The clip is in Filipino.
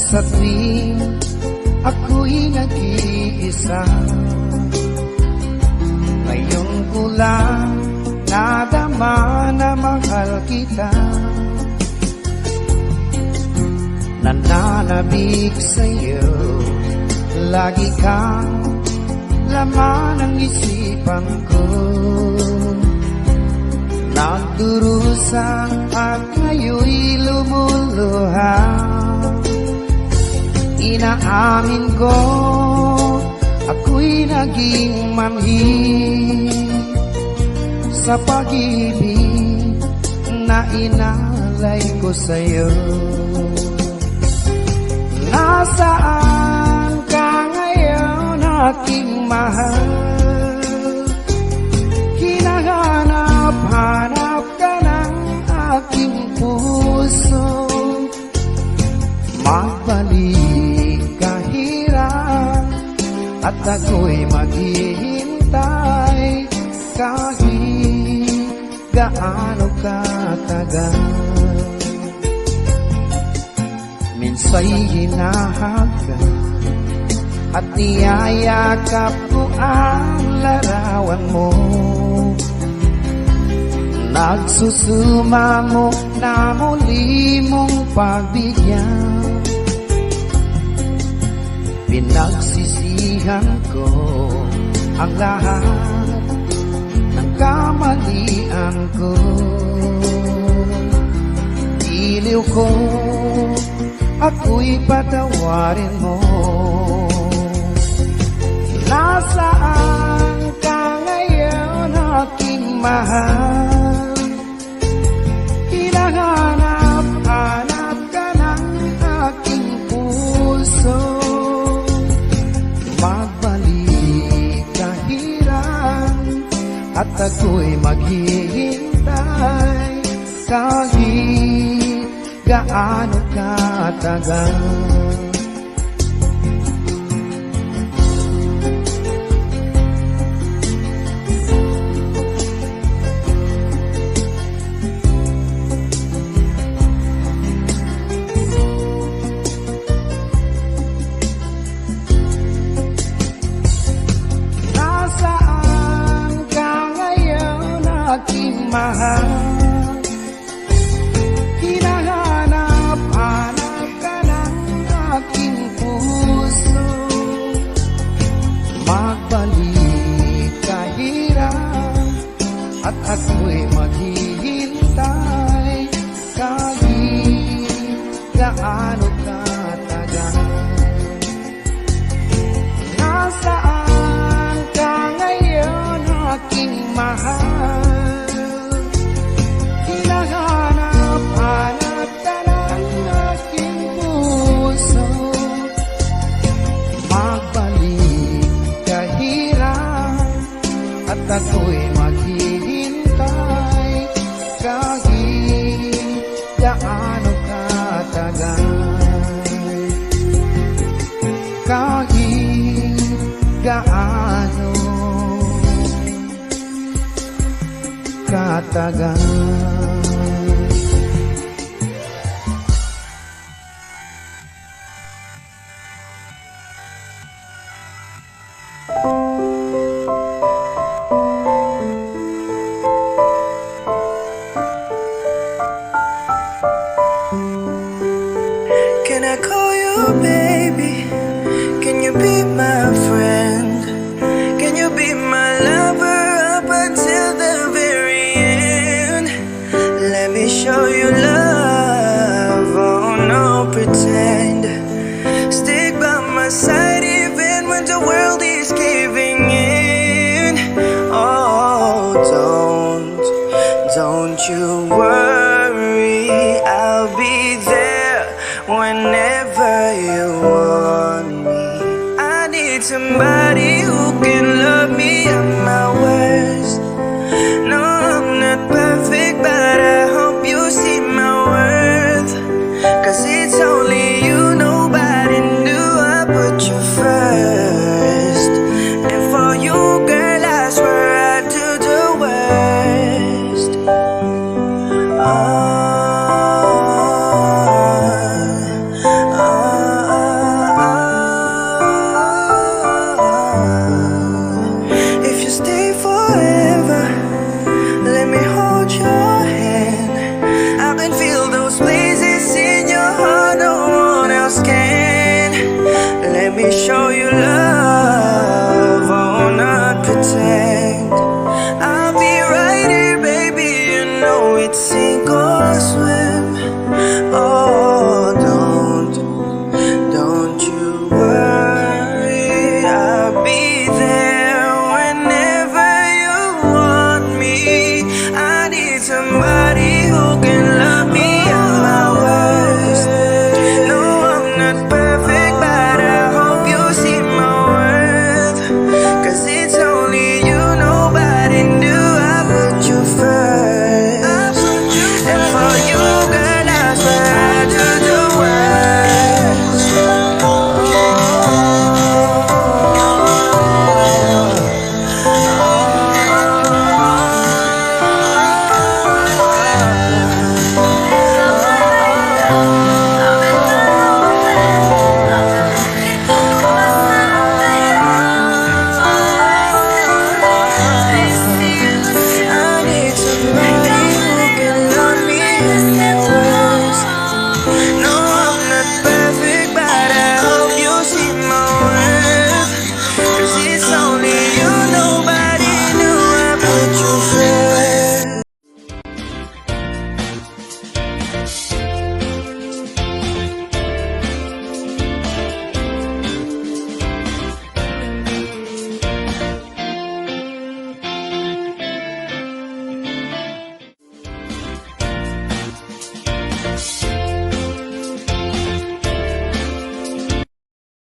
sa tuwing ako'y nag-iisa. Ngayon ko lang nadama na mahal kita. Nananabik sa'yo, lagi kang laman ng isipan ko. Nagdurusa at ngayon'y lumuluha. Inaamin ko, ako'y naging manhid sa pag-ibig na inalay ko sa'yo. Nasaan ka ngayon, aking mahal? Hinahanap-hanap ka ng aking puso. Magbalik ka hirap at ako'y maghihintay kahit gaano katagal. Minsa'y hinahagan at niyayakap ko ang larawan mo. Nagsusuma mo na muli mong pagbigyan. Pinagsisihan ko ang lahat ng kamalian ko. Iliw ko, ako'y patawarin mo. Nasaan ka ngayon, aking mahal? Hinahanap-hanap ka ng aking puso. Magbalik ka hirap at ako'y maghihintay kahit gaano katagal. Nasaan ka ngayon, aking mahal? Hinahanap-hanap ka ng aking puso. Magbalik ka hirap at ako'y maghihintay kahit gaano katagal. Nasaan ka ngayon, aking mahal? Hinahanap-hanap ka ng aking puso. Magbalik ka hirap at ako'y maghihintay kahit gaano katagal. Kahit gaano katagal. Can I call you baby? Can you be my friend? Can you be my lover up until the very end? Let me show you love, oh no pretend. Stick by my side even when the world is caving in. Oh, don't you worry, I'll be there whenever you want me. I need somebody